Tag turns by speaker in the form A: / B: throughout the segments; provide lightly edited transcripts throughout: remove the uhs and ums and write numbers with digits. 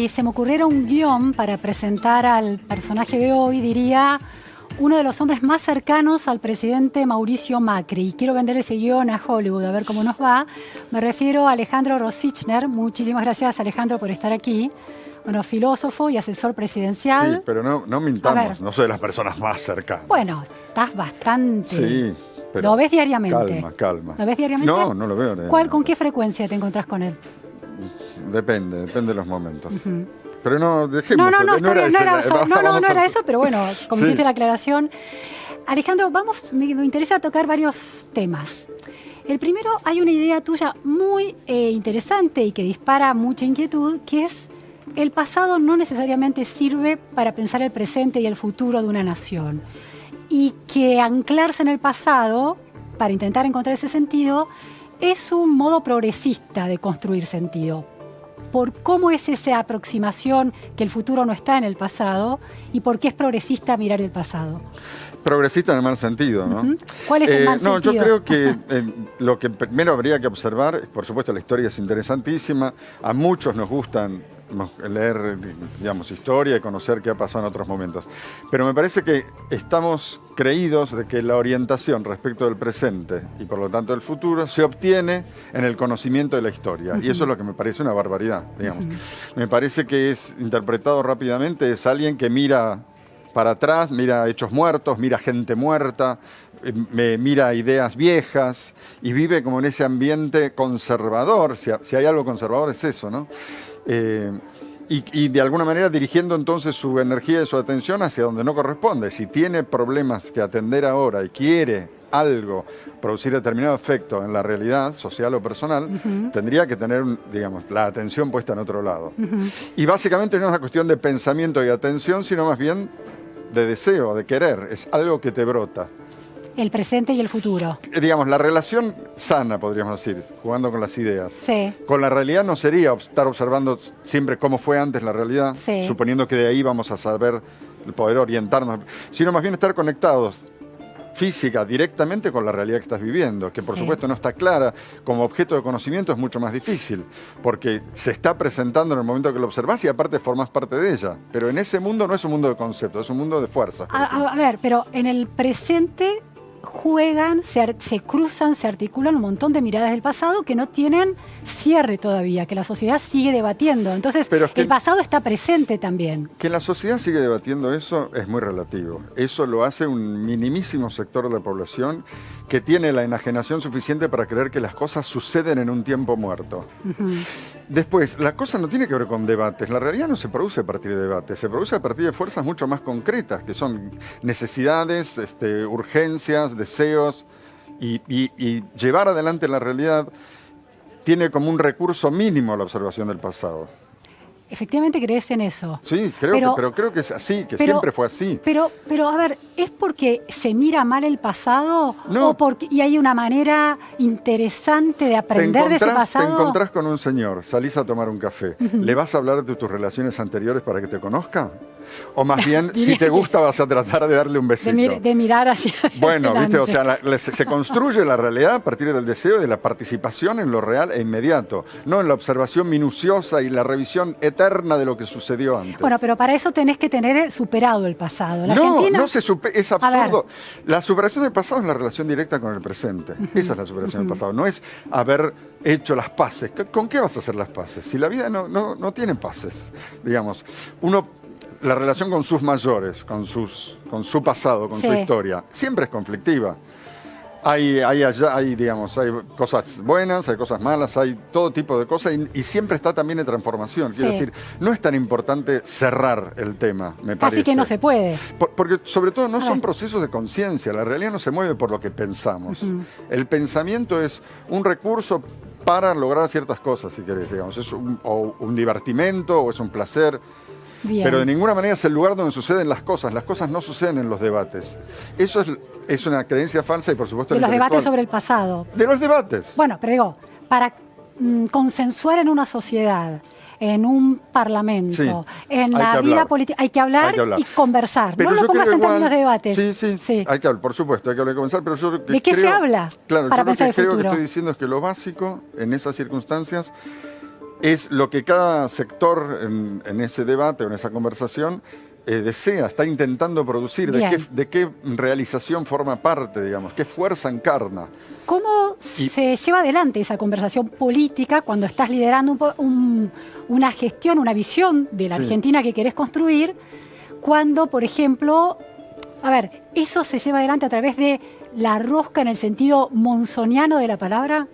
A: si se me ocurriera un guión para presentar al personaje de hoy, diría uno de los hombres más cercanos al presidente Mauricio Macri. Y quiero vender ese guión a Hollywood, a ver cómo nos va. Me refiero a Alejandro Rosichner. Muchísimas gracias, Alejandro, por estar aquí. Bueno, filósofo y asesor presidencial.
B: Sí, pero no mintamos, no soy de las personas más cercanas.
A: Bueno, estás bastante...
B: Sí, pero...
A: ¿Lo ves diariamente?
B: Calma.
A: ¿Lo ves diariamente?
B: No lo veo.
A: ¿Con qué frecuencia te encontrás con él?
B: Depende de los momentos. Pero no, dejemos.
A: No era eso, pero bueno, como
B: sí.
A: hiciste la aclaración. Alejandro, me interesa tocar varios temas. El primero, hay una idea tuya muy interesante y que dispara mucha inquietud, que es el pasado no necesariamente sirve para pensar el presente y el futuro de una nación. Y que anclarse en el pasado, para intentar encontrar ese sentido, es un modo progresista de construir sentido. Por cómo es esa aproximación que el futuro no está en el pasado y por qué es progresista mirar el pasado.
B: Progresista en el mal sentido, ¿no?
A: ¿Cuál es el mal sentido?
B: No, yo creo que lo que primero habría que observar, por supuesto la historia es interesantísima, a muchos nos gustan leer, digamos, historia y conocer qué ha pasado en otros momentos. Pero me parece que estamos creídos de que la orientación respecto del presente y por lo tanto del futuro se obtiene en el conocimiento de la historia. Y eso es lo que me parece una barbaridad, digamos. Me parece que es interpretado rápidamente, es alguien que mira para atrás, mira hechos muertos, mira gente muerta, mira ideas viejas y vive como en ese ambiente conservador. Si hay algo conservador es eso, ¿no? Y de alguna manera dirigiendo entonces su energía y su atención hacia donde no corresponde. Si tiene problemas que atender ahora y quiere algo, producir determinado efecto en la realidad social o personal, tendría que tener, digamos, la atención puesta en otro lado. Y básicamente no es una cuestión de pensamiento y atención, sino más bien de deseo, de querer. Es algo que te brota.
A: El presente y el futuro.
B: Digamos, la relación sana, podríamos decir, jugando con las ideas.
A: Sí.
B: Con la realidad no sería estar observando siempre cómo fue antes la realidad,
A: sí.
B: suponiendo que de ahí vamos a saber poder orientarnos, sino más bien estar conectados física, directamente con la realidad que estás viviendo, que por supuesto no está clara, como objeto de conocimiento es mucho más difícil, porque se está presentando en el momento que lo observás y aparte formás parte de ella. Pero en ese mundo no es un mundo de conceptos, es un mundo de fuerzas.
A: A ver, pero en el presente juegan, se cruzan, se articulan un montón de miradas del pasado que no tienen cierre todavía, que la sociedad sigue debatiendo. Entonces, el pasado está presente también.
B: Que la sociedad sigue debatiendo eso es muy relativo. Eso lo hace un minimísimo sector de la población que tiene la enajenación suficiente para creer que las cosas suceden en un tiempo muerto. Después, la cosa no tiene que ver con debates. La realidad no se produce a partir de debates, se produce a partir de fuerzas mucho más concretas, que son necesidades, urgencias, deseos, y llevar adelante la realidad tiene como un recurso mínimo la observación del pasado.
A: Efectivamente crees en eso.
B: Sí, pero creo que es así, que siempre fue así.
A: Pero a ver, ¿es porque se mira mal el pasado?
B: No.
A: ¿Y hay una manera interesante de aprender de ese pasado?
B: Te encontrás con un señor, salís a tomar un café. ¿Le vas a hablar de tus relaciones anteriores para que te conozca? O más bien, si te gusta, vas a tratar de darle un besito.
A: De mirar hacia
B: Bueno,
A: adelante.
B: ¿viste? O sea, se construye la realidad a partir del deseo y de la participación en lo real e inmediato, no en la observación minuciosa y la revisión eterna de lo que sucedió antes.
A: Bueno, pero para eso tenés que tener superado el pasado.
B: Es absurdo. La superación del pasado es la relación directa con el presente. Esa es la superación del pasado. No es haber hecho las paces. ¿Con qué vas a hacer las paces? Si la vida no tiene paces, digamos. La relación con sus mayores, con su pasado, con su historia, siempre es conflictiva. Hay cosas buenas, hay cosas malas, hay todo tipo de cosas y siempre está también en transformación. Quiero decir, no es tan importante cerrar el tema, me parece.
A: Así que no se puede.
B: Porque sobre todo no son procesos de conciencia, la realidad no se mueve por lo que pensamos. El pensamiento es un recurso para lograr ciertas cosas, si querés, digamos. Es un divertimento o es un placer.
A: Bien.
B: Pero de ninguna manera es el lugar donde suceden las cosas no suceden en los debates. Eso es una creencia falsa y por supuesto...
A: De los debates sobre el pasado.
B: De los debates.
A: Bueno, pero digo, para consensuar en una sociedad, en un parlamento, en la vida política, hay que hablar y conversar.
B: Pero
A: no lo pongas en términos de debates.
B: Sí. Hay que hablar, por supuesto, hay que hablar y conversar, pero yo
A: ¿De qué se habla?
B: Claro,
A: para
B: yo lo que
A: pensar el
B: creo
A: futuro?
B: que estoy diciendo es que lo básico en esas circunstancias es lo que cada sector en ese debate o en esa conversación desea, está intentando producir, de qué realización forma parte, digamos, qué fuerza encarna.
A: ¿Cómo se lleva adelante esa conversación política cuando estás liderando una gestión, una visión de la Argentina que querés construir? Cuando, por ejemplo, a ver, ¿eso se lleva adelante a través de la rosca en el sentido monzoniano de la palabra?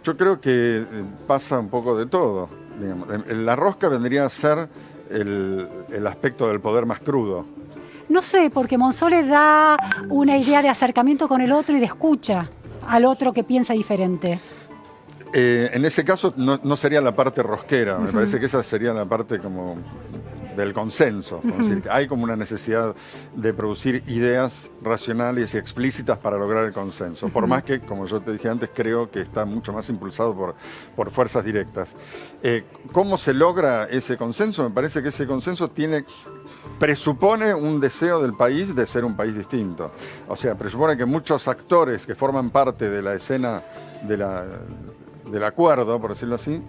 B: Yo creo que pasa un poco de todo. Digamos. La rosca vendría a ser el aspecto del poder más crudo.
A: No sé, porque Monzó le da una idea de acercamiento con el otro y de escucha al otro que piensa diferente.
B: En ese caso no sería la parte rosquera, me parece que esa sería la parte como del consenso. Es decir, que hay como una necesidad de producir ideas racionales y explícitas para lograr el consenso. Por más que, como yo te dije antes, creo que está mucho más impulsado por fuerzas directas. ¿Cómo se logra ese consenso? Me parece que ese consenso presupone un deseo del país de ser un país distinto. O sea, presupone que muchos actores que forman parte de la escena del acuerdo, por decirlo así,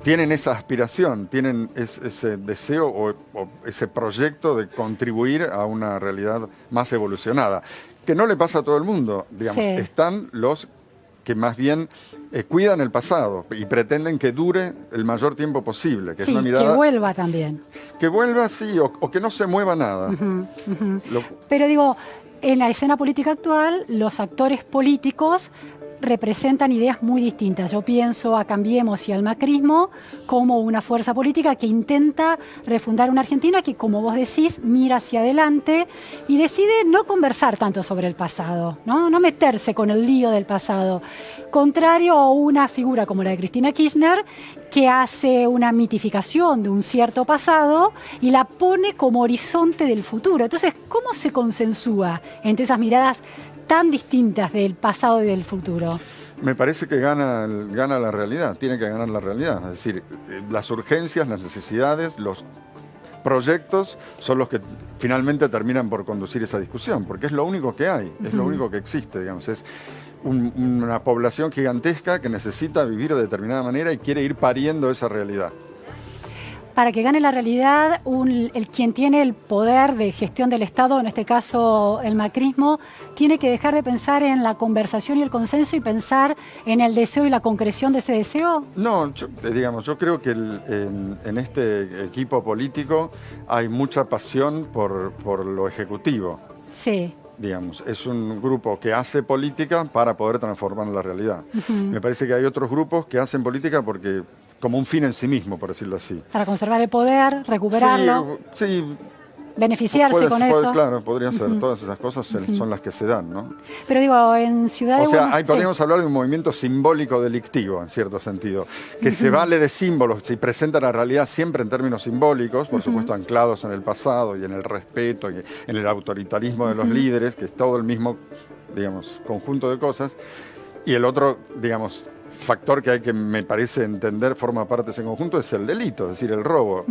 B: tienen esa aspiración, tienen ese deseo o ese proyecto de contribuir a una realidad más evolucionada, que no le pasa a todo el mundo. Digamos, están los que más bien cuidan el pasado y pretenden que dure el mayor tiempo posible. Que es una mirada,
A: que vuelva también.
B: Que vuelva, sí, o que no se mueva nada.
A: Pero digo, en la escena política actual, los actores políticos representan ideas muy distintas. Yo pienso a Cambiemos y al macrismo como una fuerza política que intenta refundar una Argentina que, como vos decís, mira hacia adelante y decide no conversar tanto sobre el pasado, no meterse con el lío del pasado. Contrario a una figura como la de Cristina Kirchner, que hace una mitificación de un cierto pasado y la pone como horizonte del futuro. Entonces, ¿cómo se consensúa entre esas miradas tan distintas del pasado y del futuro?
B: Me parece que gana la realidad, tiene que ganar la realidad. Es decir, las urgencias, las necesidades, los proyectos son los que finalmente terminan por conducir esa discusión, porque es lo único que hay, es lo único que existe, digamos. Es una población gigantesca que necesita vivir de determinada manera y quiere ir pariendo esa realidad.
A: Para que gane la realidad, quien tiene el poder de gestión del Estado, en este caso el macrismo, tiene que dejar de pensar en la conversación y el consenso y pensar en el deseo y la concreción de ese deseo.
B: No, yo creo que en este equipo político hay mucha pasión por lo ejecutivo.
A: Sí.
B: Digamos, es un grupo que hace política para poder transformar la realidad. Me parece que hay otros grupos que hacen política como un fin en sí mismo, por decirlo así.
A: Para conservar el poder, recuperarlo,
B: sí,
A: beneficiarse con eso.
B: Claro, podría ser. Todas esas cosas son las que se dan, ¿no?
A: Pero digo, en Ciudad de Buenos Aires...
B: podríamos hablar de un movimiento simbólico delictivo, en cierto sentido, que se vale de símbolos y presenta la realidad siempre en términos simbólicos, por supuesto anclados en el pasado y en el respeto y en el autoritarismo de los líderes, que es todo el mismo, digamos, conjunto de cosas. Y el otro, digamos, factor que hay que, me parece entender, forma parte de ese conjunto, es el delito, es decir, el robo.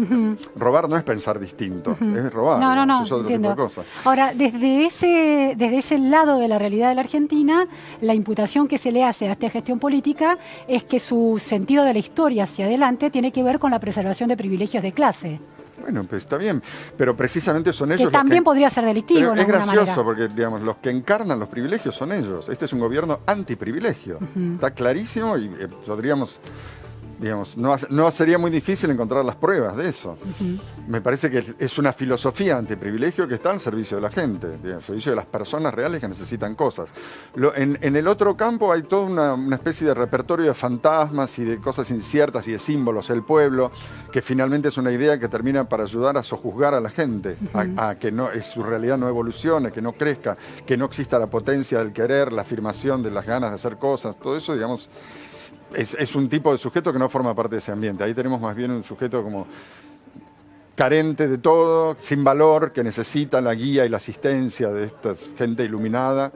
B: Robar no es pensar distinto, es robar.
A: No,
B: es otro
A: entiendo.
B: tipo de cosa.
A: Ahora, desde ese lado de la realidad de la Argentina, la imputación que se le hace a esta gestión política es que su sentido de la historia hacia adelante tiene que ver con la preservación de privilegios de clase.
B: Bueno, pues está bien, pero precisamente son ellos
A: que también podría ser delictivo.
B: Pero es gracioso
A: manera.
B: porque, digamos, los que encarnan los privilegios son ellos. Este es un gobierno antiprivilegio. Está clarísimo y podríamos, digamos, no sería muy difícil encontrar las pruebas de eso. Me parece que es una filosofía antiprivilegio que está al servicio de la gente, al servicio de las personas reales que necesitan cosas. En el otro campo hay toda una especie de repertorio de fantasmas y de cosas inciertas y de símbolos. El pueblo, que finalmente es una idea que termina para ayudar a sojuzgar a la gente, a que su realidad no evolucione, que no crezca, que no exista la potencia del querer, la afirmación de las ganas de hacer cosas. Todo eso, digamos, es un tipo de sujeto que no forma parte de ese ambiente. Ahí tenemos más bien un sujeto como carente de todo, sin valor, que necesita la guía y la asistencia de esta gente iluminada.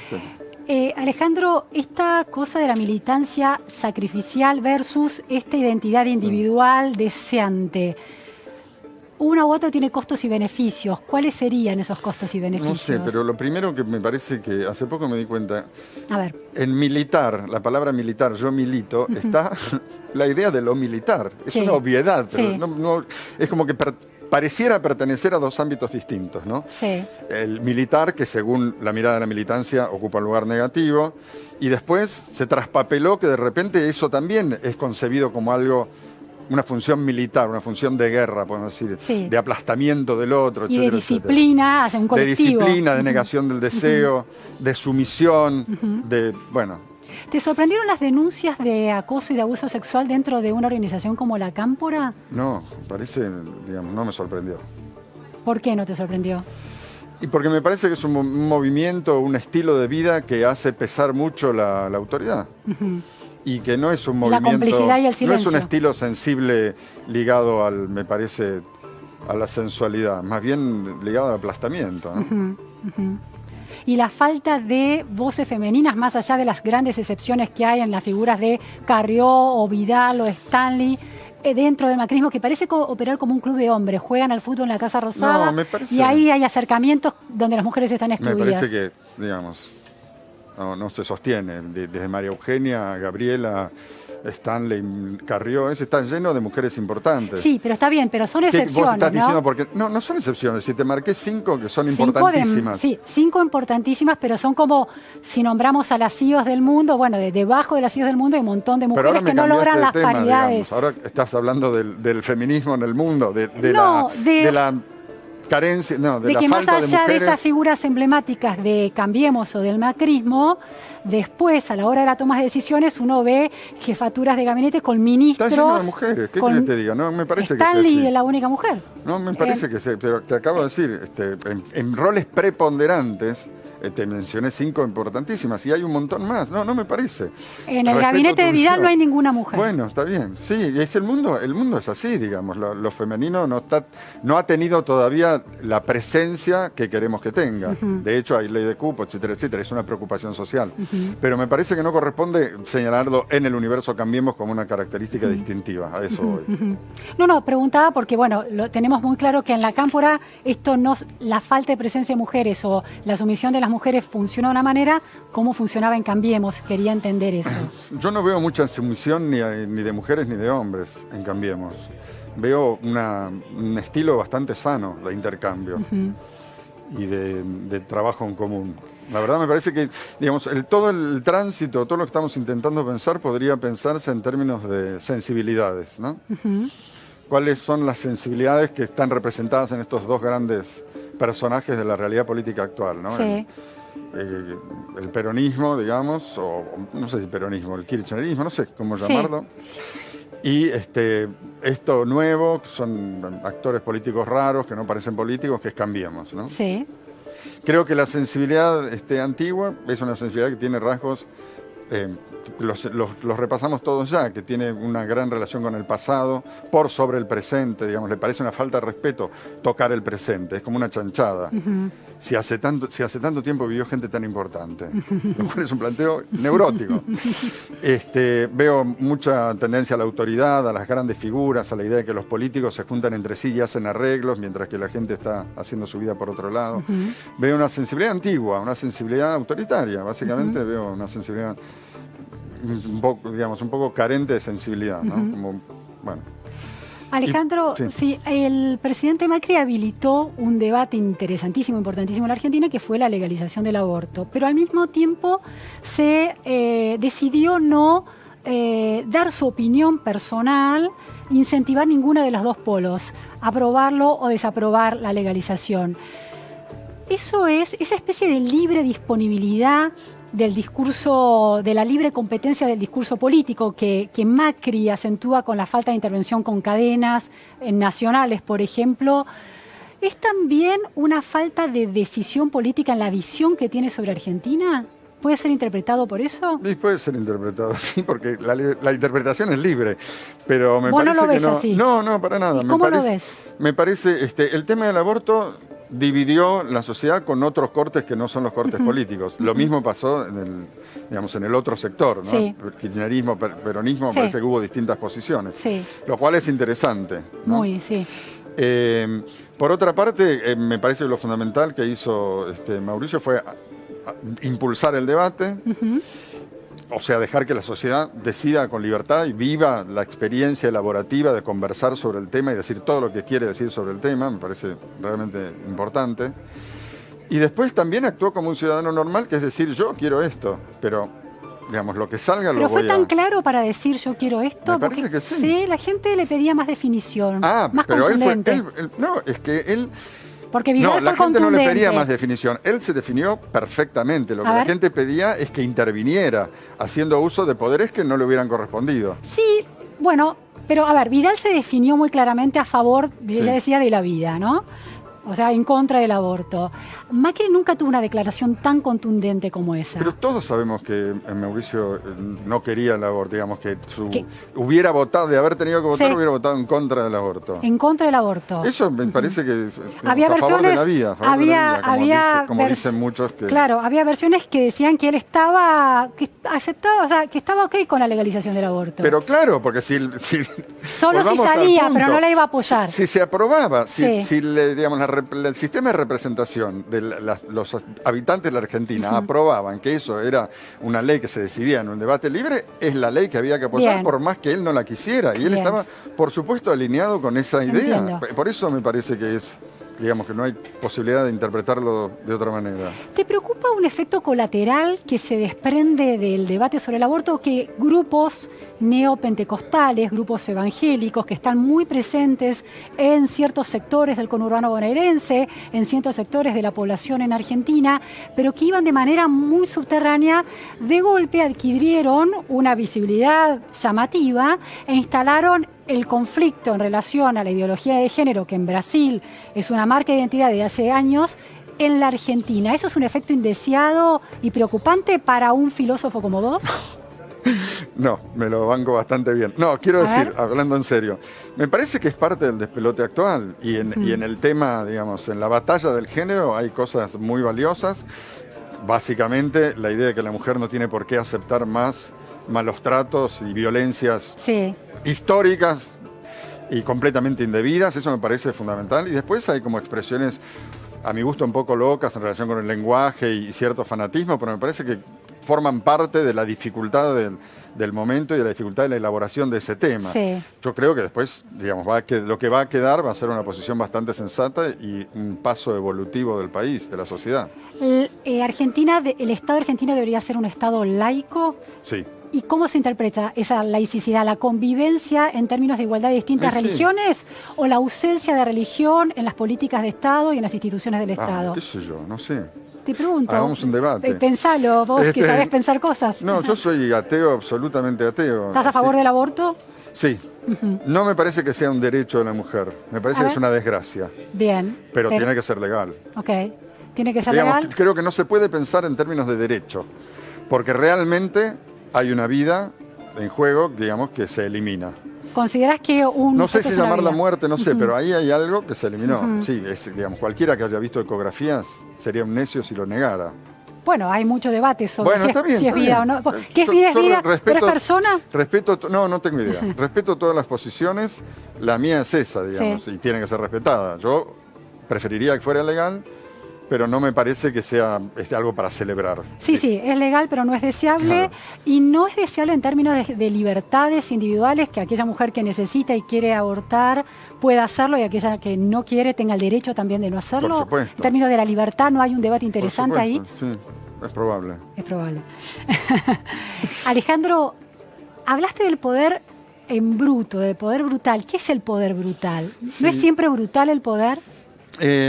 B: Sí.
A: Alejandro, esta cosa de la militancia sacrificial versus esta identidad individual deseante, una u otra tiene costos y beneficios. ¿Cuáles serían esos costos y beneficios?
B: No sé, pero lo primero que me parece que hace poco me di cuenta,
A: A ver.
B: en militar, la palabra militar, yo milito, está la idea de lo militar. Es
A: Sí.
B: una obviedad, pero
A: Sí.
B: es como que pareciera pertenecer a dos ámbitos distintos, ¿no?
A: Sí.
B: El militar, que según la mirada de la militancia ocupa un lugar negativo, y después se traspapeló que de repente eso también es concebido como algo, una función militar, una función de guerra, podemos decir,
A: Sí.
B: de aplastamiento del otro,
A: Y
B: etcétera,
A: de
B: etcétera.
A: disciplina hacia un
B: De
A: colectivo.
B: disciplina, de negación del deseo, de sumisión, de, bueno,
A: ¿Te sorprendieron las denuncias de acoso y de abuso sexual dentro de una organización como la Cámpora?
B: no, parece, digamos, no me sorprendió.
A: ¿Por qué no te sorprendió?
B: Y porque me parece que es un movimiento, un estilo de vida que hace pesar mucho la autoridad. Y que no es un
A: La
B: movimiento,
A: complicidad y el
B: no es
A: silencio.
B: un estilo sensible ligado al, me parece, a la sensualidad, más bien ligado al aplastamiento, ¿no?
A: Y la falta de voces femeninas, más allá de las grandes excepciones que hay en las figuras de Carrió o Vidal o Stanley, dentro del macrismo, que parece operar como un club de hombres, juegan al fútbol en la Casa Rosada,
B: No, me parece-
A: y ahí hay acercamientos donde las mujeres están
B: Me
A: excluidas.
B: parece que, digamos, no se sostiene. Desde María Eugenia, Gabriela, Stanley, Carrió, está lleno de mujeres importantes.
A: Sí, pero está bien, pero son
B: ¿Qué
A: excepciones,
B: vos estás
A: ¿no?
B: diciendo? Porque no son excepciones. Si te marqué 5 que son
A: 5
B: importantísimas.
A: sí, 5 importantísimas, pero son como si nombramos a las CEOs del mundo, bueno, debajo de las CEOs del mundo hay un montón de
B: Pero ahora
A: mujeres
B: me
A: que no
B: cambiaste
A: logran
B: de
A: las
B: tema,
A: paridades.
B: digamos. Ahora estás hablando del feminismo en el mundo, de
A: No,
B: la carencia, no, de
A: De
B: la
A: que más
B: falta de
A: allá de
B: mujeres.
A: esas figuras emblemáticas de Cambiemos o del macrismo, después, a la hora de la toma de decisiones, uno ve jefaturas de gabinete con ministros.
B: Está lleno de mujeres. ¿Qué
A: con-
B: querés que te diga? No, me parece que sea
A: Stanley
B: así.
A: es la única mujer.
B: No, me parece que sí, pero te acabo de decir, en roles preponderantes, te mencioné 5 importantísimas y hay un montón más. No me parece.
A: En el
B: Respeto
A: gabinete
B: tu
A: de Vidal
B: visión.
A: no hay ninguna mujer.
B: Bueno, está bien. Sí, es el mundo es así, digamos. Lo femenino no ha tenido todavía la presencia que queremos que tenga. De hecho, hay ley de cupo, etcétera, etcétera. Es una preocupación social. Pero me parece que no corresponde señalarlo en el universo Cambiemos como una característica distintiva. A eso voy.
A: No, preguntaba porque, bueno, tenemos muy claro que en la Cámpora la falta de presencia de mujeres o la sumisión de las mujeres funciona de una manera, ¿cómo funcionaba en Cambiemos? Quería entender eso.
B: Yo no veo mucha sumisión ni de mujeres ni de hombres en Cambiemos. Veo un estilo bastante sano de intercambio y de trabajo en común. La verdad me parece que, digamos, todo el tránsito, todo lo que estamos intentando pensar podría pensarse en términos de sensibilidades, ¿no? ¿Cuáles son las sensibilidades que están representadas en estos dos grandes personajes de la realidad política actual, ¿no?
A: Sí.
B: El peronismo, digamos, o no sé si peronismo, el kirchnerismo, no sé cómo
A: Sí.
B: llamarlo. Y esto nuevo, que son actores políticos raros, que no parecen políticos, que es Cambiemos, ¿no?
A: Sí.
B: Creo que la sensibilidad antigua es una sensibilidad que tiene rasgos, los repasamos todos ya, que tiene una gran relación con el pasado, por sobre el presente, digamos, le parece una falta de respeto tocar el presente, es como una chanchada. Si hace tanto tiempo vivió gente tan importante, lo cual es un planteo neurótico. Veo mucha tendencia a la autoridad, a las grandes figuras, a la idea de que los políticos se juntan entre sí y hacen arreglos, mientras que la gente está haciendo su vida por otro lado. Veo una sensibilidad antigua, una sensibilidad autoritaria, básicamente veo una sensibilidad un poco carente de sensibilidad, ¿no? Como, bueno.
A: Alejandro, sí, el presidente Macri habilitó un debate interesantísimo, importantísimo en la Argentina, que fue la legalización del aborto, pero al mismo tiempo se decidió no dar su opinión personal, incentivar ninguna de los dos polos, aprobarlo o desaprobar la legalización. Eso es esa especie de libre disponibilidad del discurso, de la libre competencia del discurso político que Macri acentúa con la falta de intervención con cadenas nacionales, por ejemplo, ¿es también una falta de decisión política en la visión que tiene sobre Argentina? ¿Puede ser interpretado por eso?
B: Sí, puede ser interpretado así, porque la interpretación es libre, pero me
A: ¿Vos
B: parece
A: no lo ves
B: que no.
A: así?
B: No, para nada.
A: ¿Y cómo lo ves?
B: Me parece, el tema del aborto dividió la sociedad con otros cortes que no son los cortes políticos. Lo mismo pasó en el otro sector, ¿no?
A: Sí.
B: El kirchnerismo, peronismo,
A: Sí.
B: parece que hubo distintas posiciones.
A: Sí.
B: Lo cual es interesante, ¿no?
A: Muy, sí.
B: Por otra parte, me parece que lo fundamental que hizo Mauricio fue impulsar el debate, o sea, dejar que la sociedad decida con libertad y viva la experiencia elaborativa de conversar sobre el tema y decir todo lo que quiere decir sobre el tema, me parece realmente importante. Y después también actuó como un ciudadano normal, que es decir, yo quiero esto, pero, digamos, lo que salga lo voy a...
A: Pero fue tan claro para decir yo quiero esto,
B: Me parece que sí.
A: Sí, la gente le pedía más definición, más
B: pero
A: contundente.
B: No, es que él...
A: Porque Vidal
B: la
A: fue
B: gente no le pedía
A: contundente.
B: más definición. Él se definió perfectamente. Lo que
A: A
B: la
A: ver.
B: gente pedía es que interviniera, haciendo uso de poderes que no le hubieran correspondido.
A: Sí, bueno, pero a ver, Vidal se definió muy claramente a favor, ella decía, de la vida, ¿no? O sea, en contra del aborto. Macri nunca tuvo una declaración tan contundente como esa.
B: Pero todos sabemos que Mauricio no quería el aborto, digamos que
A: ¿Qué?
B: hubiera votado, de haber tenido que votar,
A: Sí.
B: hubiera votado en contra del aborto.
A: En contra del aborto.
B: Eso me parece que digamos,
A: Había
B: a favor de
A: versiones,
B: la vida, a favor de la vida, como
A: vers-
B: dicen muchos que...
A: Claro, había versiones que decían que él estaba, que aceptaba, o sea, que estaba ok con la legalización del aborto.
B: Pero claro, porque
A: Solo si
B: volvamos al
A: salía,
B: punto,
A: pero no la iba a apoyar.
B: Si se aprobaba,
A: Sí.
B: si digamos, el sistema de representación de los habitantes de la Argentina aprobaban que eso era una ley que se decidía en un debate libre, es la ley que había que apoyar,
A: Bien.
B: por más que él no la quisiera. Y él
A: Bien.
B: estaba, por supuesto, alineado con esa idea.
A: Entiendo.
B: Por eso me parece que es, digamos, que no hay posibilidad de interpretarlo de otra manera.
A: ¿Te preocupa un efecto colateral que se desprende del debate sobre el aborto, que grupos neopentecostales, grupos evangélicos que están muy presentes en ciertos sectores del conurbano bonaerense, en ciertos sectores de la población en Argentina, pero que iban de manera muy subterránea, de golpe adquirieron una visibilidad llamativa e instalaron el conflicto en relación a la ideología de género, que en Brasil es una marca de identidad de hace años, en la Argentina? ¿Eso es un efecto indeseado y preocupante para un filósofo como vos?
B: No, me lo banco bastante bien. No, quiero
A: A
B: decir,
A: ver.
B: hablando en serio, me parece que es parte del despelote actual y en el tema, digamos, en la batalla del género hay cosas muy valiosas. Básicamente, la idea de que la mujer no tiene por qué aceptar más malos tratos y violencias
A: Sí.
B: históricas y completamente indebidas, eso me parece fundamental. Y después hay como expresiones, a mi gusto, un poco locas en relación con el lenguaje y cierto fanatismo, pero me parece que forman parte de la dificultad del momento y de la dificultad de la elaboración de ese tema.
A: Sí.
B: Yo creo que después, digamos, lo que va a quedar va a ser una posición bastante sensata y un paso evolutivo del país, de la sociedad.
A: El Estado argentino debería ser un Estado laico.
B: Sí.
A: ¿Y cómo se interpreta esa laicidad? ¿La convivencia en términos de igualdad de distintas
B: Sí.
A: religiones o la ausencia de religión en las políticas de Estado y en las instituciones del Estado?
B: qué sé yo, no sé.
A: Te pregunto.
B: Hagamos un debate.
A: Pensalo, vos que sabés pensar cosas.
B: No, yo soy ateo, absolutamente ateo.
A: ¿Estás a favor
B: Sí.
A: del aborto?
B: Sí. No me parece que sea un derecho de la mujer. Me parece
A: A
B: que
A: ver.
B: es una desgracia.
A: Bien.
B: Pero tiene que ser legal.
A: Ok. ¿Tiene que ser
B: Digamos,
A: legal?
B: creo que no se puede pensar en términos de derecho. Porque realmente hay una vida en juego, digamos, que se elimina.
A: ¿Considerás que un...
B: No sé
A: esto
B: si
A: es una
B: llamarla
A: vida?
B: muerte, no sé, pero ahí hay algo que se eliminó. Sí, digamos, cualquiera que haya visto ecografías sería un necio si lo negara.
A: Bueno, hay mucho debate sobre
B: Bueno,
A: si
B: está
A: es,
B: bien,
A: si es
B: está
A: vida
B: bien.
A: o no. ¿Qué es vida? Es
B: Yo
A: vida, pero es
B: respeto-
A: persona.
B: No tengo idea. Respeto todas las posiciones. La mía es esa, digamos,
A: Sí.
B: y tiene que ser respetada. Yo preferiría que fuera legal, pero no me parece que sea algo para celebrar.
A: Sí, sí, es legal, pero no es deseable.
B: Claro.
A: Y no es deseable en términos de libertades individuales, que aquella mujer que necesita y quiere abortar pueda hacerlo y aquella que no quiere tenga el derecho también de no hacerlo.
B: Por supuesto.
A: En términos de la libertad, ¿no hay un debate
B: Por
A: interesante ahí?
B: supuesto, sí, es probable.
A: Es probable. Alejandro, hablaste del poder en bruto, del poder brutal. ¿Qué es el poder brutal? ¿No es siempre brutal el poder?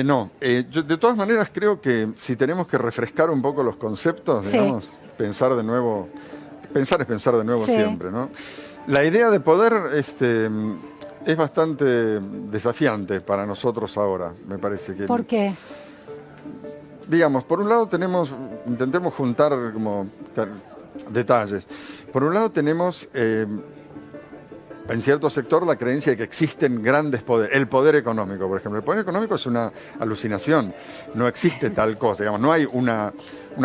B: No, yo de todas maneras creo que si tenemos que refrescar un poco los conceptos,
A: Sí.
B: digamos, pensar es pensar de nuevo
A: Sí.
B: siempre, ¿no? La idea de poder es bastante desafiante para nosotros ahora, me parece que.
A: ¿Por qué?
B: Digamos, por un lado intentemos juntar como detalles. Por un lado tenemos en cierto sector la creencia de que existen grandes poderes. El poder económico, por ejemplo. El poder económico es una alucinación. No existe tal cosa, digamos. No hay una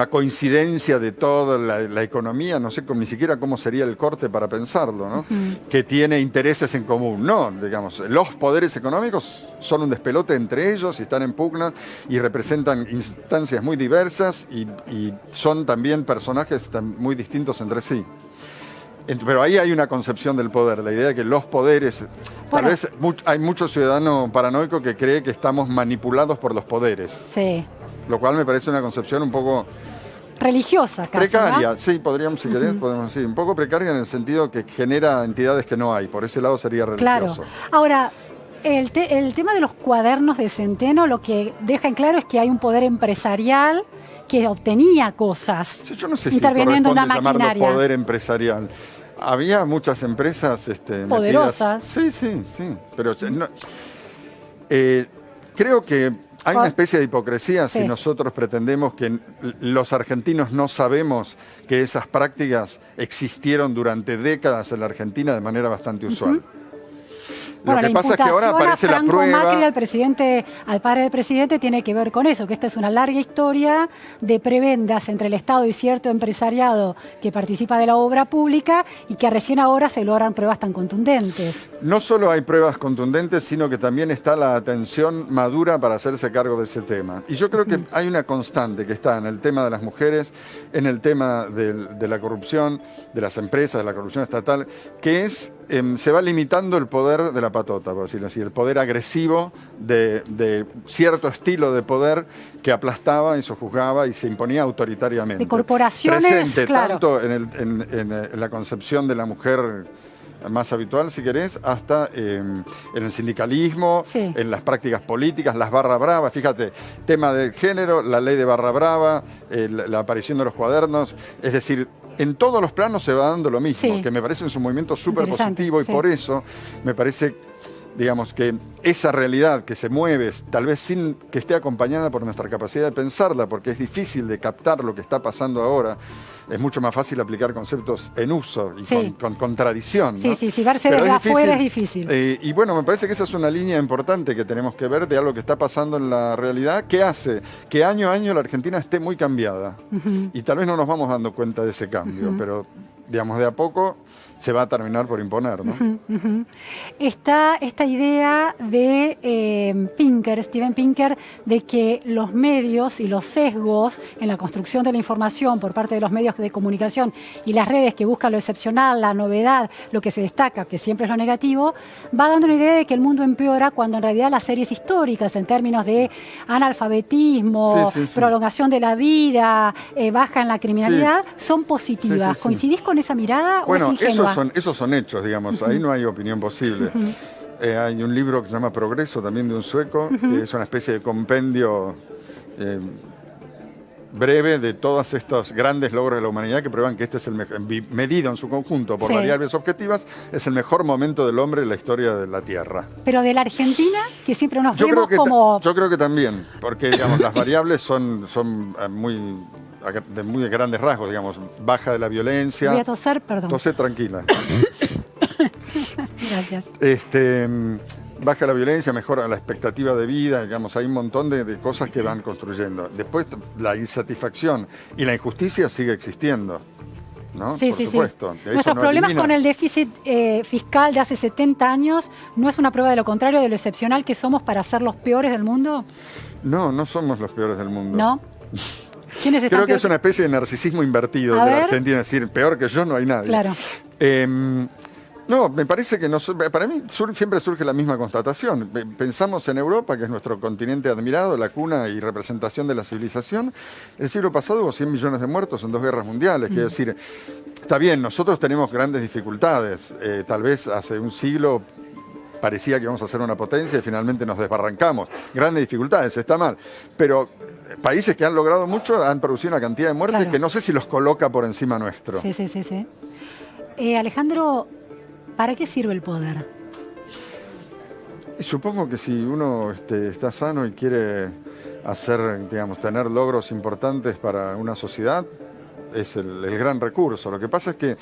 B: coincidencia de toda la economía, no sé ni siquiera cómo sería el corte para pensarlo, ¿no? Que tiene intereses en común. No, digamos, los poderes económicos son un despelote entre ellos y están en pugna y representan instancias muy diversas y son también personajes muy distintos entre sí. Pero ahí hay una concepción del poder, la idea de que los poderes... Tal vez hay mucho ciudadano paranoico que cree que estamos manipulados por los poderes.
A: Sí.
B: Lo cual me parece una concepción un poco...
A: religiosa, casi,
B: precaria,
A: ¿no?
B: sí, podríamos, si querés, podemos decir. Un poco precaria en el sentido que genera entidades que no hay. Por ese lado sería religioso.
A: Claro. Ahora, el tema de los cuadernos de Centeno lo que deja en claro es que hay un poder empresarial que obtenía cosas,
B: Sí, yo no sé si
A: interviniendo en una
B: corresponde llamarlo
A: maquinaria.
B: poder empresarial. Había muchas empresas
A: Poderosas.
B: metidas. Sí. Pero no, creo que hay una especie de hipocresía si nosotros pretendemos que los argentinos no sabemos que esas prácticas existieron durante décadas en la Argentina de manera bastante usual. Lo que pasa es que ahora aparece la prueba.
A: Macri, al padre del presidente, tiene que ver con eso, que esta es una larga historia de prebendas entre el Estado y cierto empresariado que participa de la obra pública y que recién ahora se logran pruebas tan contundentes.
B: No solo hay pruebas contundentes, sino que también está la atención madura para hacerse cargo de ese tema. Y yo creo que hay una constante que está en el tema de las mujeres, en el tema de la corrupción, de las empresas, de la corrupción estatal, que es... se va limitando el poder de la patota, por decirlo así, el poder agresivo de cierto estilo de poder que aplastaba y sojuzgaba y se imponía autoritariamente.
A: De corporaciones,
B: presente
A: claro.
B: tanto en la concepción de la mujer más habitual, si querés, hasta en el sindicalismo,
A: sí,
B: en las prácticas políticas, las barra bravas. Fíjate, tema del género, la ley de barra brava, la aparición de los cuadernos, es decir, en todos los planos se va dando lo mismo,
A: sí,
B: que me parece un movimiento súper positivo y
A: sí,
B: por eso me parece, digamos, que esa realidad que se mueve, tal vez sin que esté acompañada por nuestra capacidad de pensarla, porque es difícil de captar lo que está pasando ahora, es mucho más fácil aplicar conceptos en uso y
A: sí,
B: con tradición, ¿no?
A: Sí, verse desde afuera es difícil.
B: Y bueno, me parece que esa es una línea importante que tenemos que ver de algo que está pasando en la realidad, que hace que año a año la Argentina esté muy cambiada. Y tal vez no nos vamos dando cuenta de ese cambio, pero digamos, de a poco se va a terminar por imponer, ¿no?
A: Está esta idea de Steven Pinker, de que los medios y los sesgos en la construcción de la información por parte de los medios de comunicación y las redes que buscan lo excepcional, la novedad, lo que se destaca, que siempre es lo negativo, va dando una idea de que el mundo empeora cuando en realidad las series históricas en términos de analfabetismo, prolongación de la vida, baja en la criminalidad, son positivas. ¿Coincidís con esa mirada o es ingenua?
B: Esos son hechos, digamos, ahí no hay opinión posible. Hay un libro que se llama Progreso, también de un sueco, que es una especie de compendio breve de todos estos grandes logros de la humanidad que prueban que este es medido en su conjunto por variables objetivas, es el mejor momento del hombre en la historia de la Tierra.
A: Pero de la Argentina, que siempre nos vemos como...
B: Yo creo que también, porque digamos, las variables son de muy grandes rasgos, digamos, baja de la violencia.
A: Voy a toser, perdón.
B: Tose tranquila.
A: Gracias.
B: Baja la violencia, mejora la expectativa de vida, digamos, hay un montón de cosas que van construyendo. Después, la insatisfacción y la injusticia sigue existiendo, ¿no?
A: Sí,
B: por supuesto.
A: Nuestros problemas con el déficit fiscal de hace 70 años no es una prueba de lo contrario, de lo excepcional que somos para ser los peores del mundo.
B: No somos los peores del mundo.
A: ¿No? ¿Quiénes están
B: Creo que es una especie de narcisismo invertido de la Argentina, es decir, peor que yo no hay nadie.
A: Claro.
B: No, me parece que para mí siempre surge la misma constatación. Pensamos en Europa, que es nuestro continente admirado, la cuna y representación de la civilización. El siglo pasado hubo 100 millones de muertos en 2 guerras mundiales. Quiero decir, está bien, nosotros tenemos grandes dificultades. Tal vez hace un siglo parecía que íbamos a ser una potencia y finalmente nos desbarrancamos. Grandes dificultades, está mal. Pero países que han logrado mucho han producido una cantidad de muertes que no sé si los coloca por encima nuestro.
A: Sí. Alejandro, ¿para qué sirve el poder?
B: Y supongo que si uno está sano y quiere tener logros importantes para una sociedad, es el gran recurso. Lo que pasa es que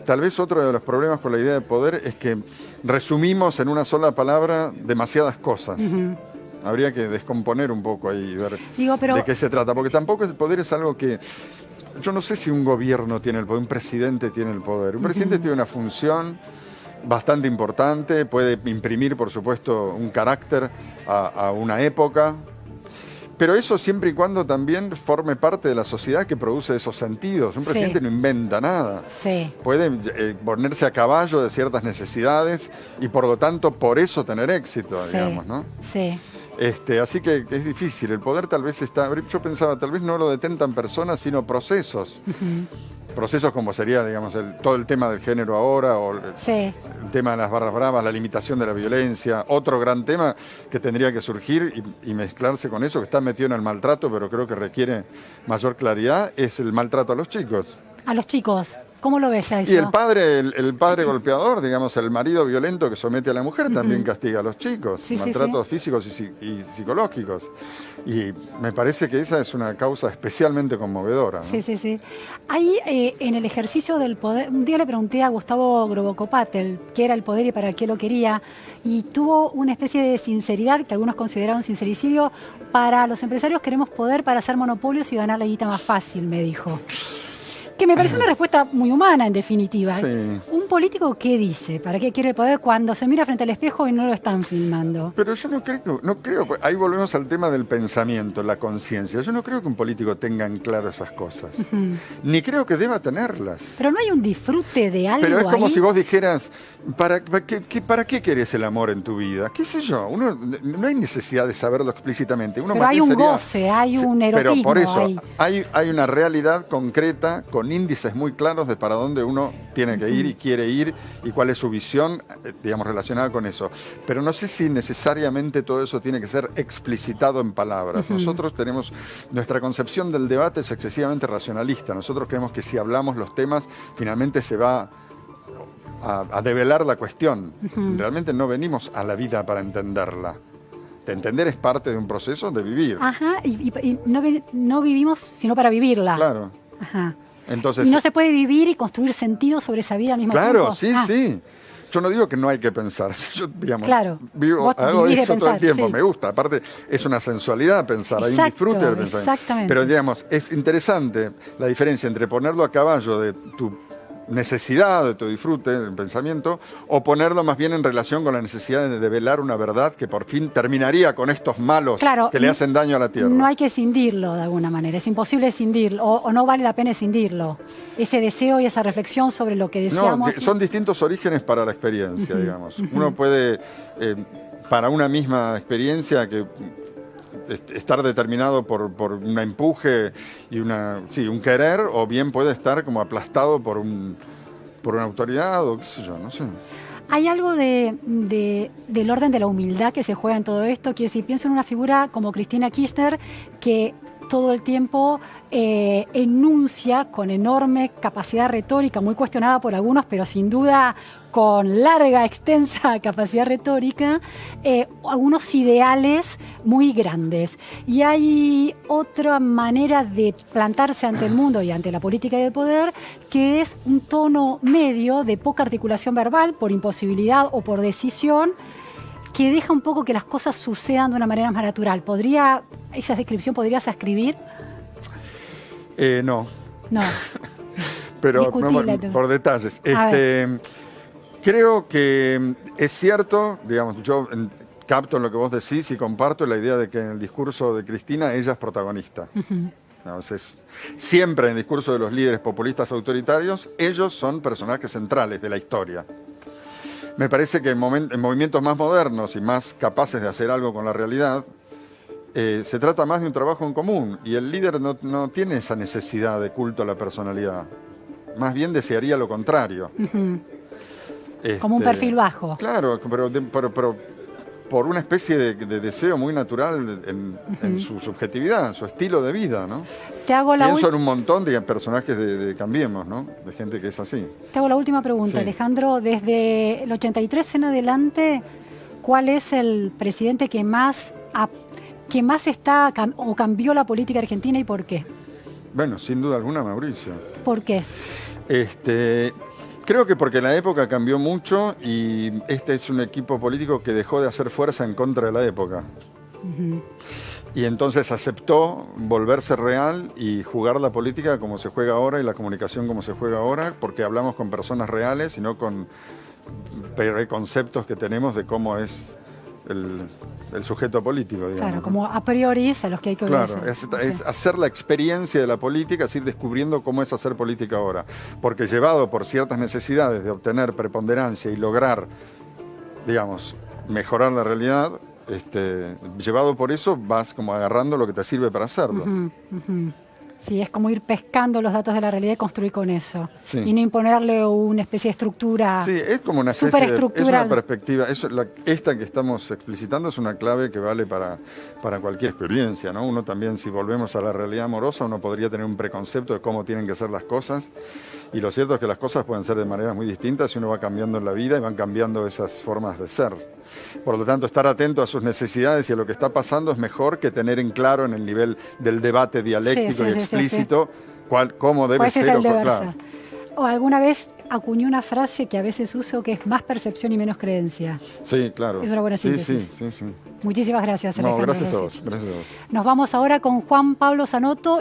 B: tal vez otro de los problemas con la idea de poder es que resumimos en una sola palabra demasiadas cosas. Habría que descomponer un poco ahí y ver de qué se trata, porque tampoco el poder es algo que... Yo no sé si un gobierno tiene el poder, un presidente tiene el poder. Un presidente tiene una función bastante importante, puede imprimir, por supuesto, un carácter a una época, pero eso siempre y cuando también forme parte de la sociedad que produce esos sentidos. Un presidente no inventa nada. Puede ponerse a caballo de ciertas necesidades y por lo tanto por eso tener éxito, digamos, ¿no? Así que es difícil. El poder tal vez está... Yo pensaba, tal vez no lo detentan personas, sino procesos. Procesos como sería, digamos, todo el tema del género ahora, o el tema de las barras bravas, la limitación de la violencia. Otro gran tema que tendría que surgir y mezclarse con eso, que está metido en el maltrato, pero creo que requiere mayor claridad, es el maltrato a los chicos.
A: A los chicos. ¿Cómo lo ves a eso?
B: Y el padre golpeador, digamos, el marido violento que somete a la mujer también castiga a los chicos. Maltratos físicos y psicológicos. Y me parece que esa es una causa especialmente conmovedora, ¿no?
A: Ahí, en el ejercicio del poder, un día le pregunté a Gustavo Grobocopatel qué era el poder y para qué lo quería, y tuvo una especie de sinceridad, que algunos consideraron sincericidio: para los empresarios queremos poder para hacer monopolios y ganar la guita más fácil, me dijo. Que me parece una respuesta muy humana, en definitiva. ¿Un político qué dice? ¿Para qué quiere el poder cuando se mira frente al espejo y no lo están filmando?
B: Pero yo no creo, ahí volvemos al tema del pensamiento, la conciencia. Yo no creo que un político tenga en claro esas cosas. Ni creo que deba tenerlas.
A: Pero no hay un disfrute de algo.
B: Pero es como
A: ahí.
B: Si vos dijeras, ¿para qué querés el amor en tu vida? ¿Qué sé yo? No hay necesidad de saberlo explícitamente.
A: Pero hay un goce, hay un erotismo.
B: Pero por eso, hay una realidad concreta con índices muy claros de para dónde uno tiene que ir y quiere ir y cuál es su visión, digamos, relacionada con eso. Pero no sé si necesariamente todo eso tiene que ser explicitado en palabras. Nosotros tenemos, nuestra concepción del debate es excesivamente racionalista. Nosotros creemos que si hablamos los temas, finalmente se va a develar la cuestión. Realmente no venimos a la vida para entenderla. De entender es parte de un proceso de vivir.
A: Y no vivimos sino para vivirla.
B: Claro. Entonces,
A: y no se puede vivir y construir sentido sobre esa vida al mismo tiempo.
B: Claro, sí. Yo no digo que no hay que pensar. Yo, digamos, hago eso todo el tiempo. Me gusta. Aparte, es una sensualidad pensar. Hay un disfrute del pensamiento.
A: Exactamente.
B: Pero, digamos, es interesante la diferencia entre ponerlo a caballo de tu necesidad, de tu disfrute, del pensamiento, o ponerlo más bien en relación con la necesidad de develar una verdad que por fin terminaría con estos malos que le hacen daño a la tierra.
A: No hay que escindirlo de alguna manera, es imposible escindirlo, o no vale la pena escindirlo. Ese deseo y esa reflexión sobre lo que deseamos.
B: No, son distintos orígenes para la experiencia, digamos. Uno puede, para una misma experiencia, que estar determinado por un empuje y un querer, o bien puede estar como aplastado por una autoridad o qué sé yo, no sé.
A: Hay algo del orden de la humildad que se juega en todo esto, que si pienso en una figura como Cristina Kirchner, que todo el tiempo enuncia con enorme capacidad retórica, muy cuestionada por algunos, pero sin duda con larga, extensa capacidad retórica, algunos ideales muy grandes. Y hay otra manera de plantarse ante el mundo y ante la política y el poder, que es un tono medio de poca articulación verbal, por imposibilidad o por decisión, que deja un poco que las cosas sucedan de una manera más natural. ¿Esa descripción podrías escribir?
B: No.
A: No.
B: Pero por detalles. Creo que es cierto, digamos, yo capto en lo que vos decís y comparto la idea de que en el discurso de Cristina ella es protagonista. Entonces, siempre en el discurso de los líderes populistas autoritarios, ellos son personajes centrales de la historia. Me parece que en movimientos más modernos y más capaces de hacer algo con la realidad, se trata más de un trabajo en común, y el líder no tiene esa necesidad de culto a la personalidad. Más bien desearía lo contrario.
A: Como un perfil bajo.
B: Claro, pero por una especie de deseo muy natural en su subjetividad, en su estilo de vida, ¿no? Pienso en un montón de personajes de Cambiemos, ¿no? De gente que es así.
A: Te hago la última pregunta, Alejandro. Desde el 83 en adelante, ¿cuál es el presidente que más cambió la política argentina y por qué?
B: Bueno, sin duda alguna, Mauricio.
A: ¿Por qué?
B: Creo que porque la época cambió mucho y este es un equipo político que dejó de hacer fuerza en contra de la época. Y entonces aceptó volverse real y jugar la política como se juega ahora y la comunicación como se juega ahora, porque hablamos con personas reales y no con preconceptos que tenemos de cómo es el sujeto político, digamos.
A: Claro, como a priori a los que hay que obedecer.
B: Claro, es hacer la experiencia de la política, es ir descubriendo cómo es hacer política ahora. Porque llevado por ciertas necesidades de obtener preponderancia y lograr, digamos, mejorar la realidad, llevado por eso vas como agarrando lo que te sirve para hacerlo.
A: Sí, es como ir pescando los datos de la realidad y construir con eso.
B: Sí.
A: Y no imponerle una especie de estructura.
B: Sí, es como una especie es una perspectiva. Esta que estamos explicitando es una clave que vale para cualquier experiencia, ¿no? Uno también, si volvemos a la realidad amorosa, uno podría tener un preconcepto de cómo tienen que ser las cosas. Y lo cierto es que las cosas pueden ser de maneras muy distintas y uno va cambiando en la vida y van cambiando esas formas de ser. Por lo tanto, estar atento a sus necesidades y a lo que está pasando es mejor que tener en claro en el nivel del debate dialéctico y explícito cómo debe ser o claro.
A: O alguna vez acuñé una frase que a veces uso que es más percepción y menos creencia.
B: Sí, claro.
A: Es una buena síntesis.
B: Sí.
A: Muchísimas gracias, Alejandro.
B: No, gracias a vos.
A: Nos vamos ahora con Juan Pablo Zanotto.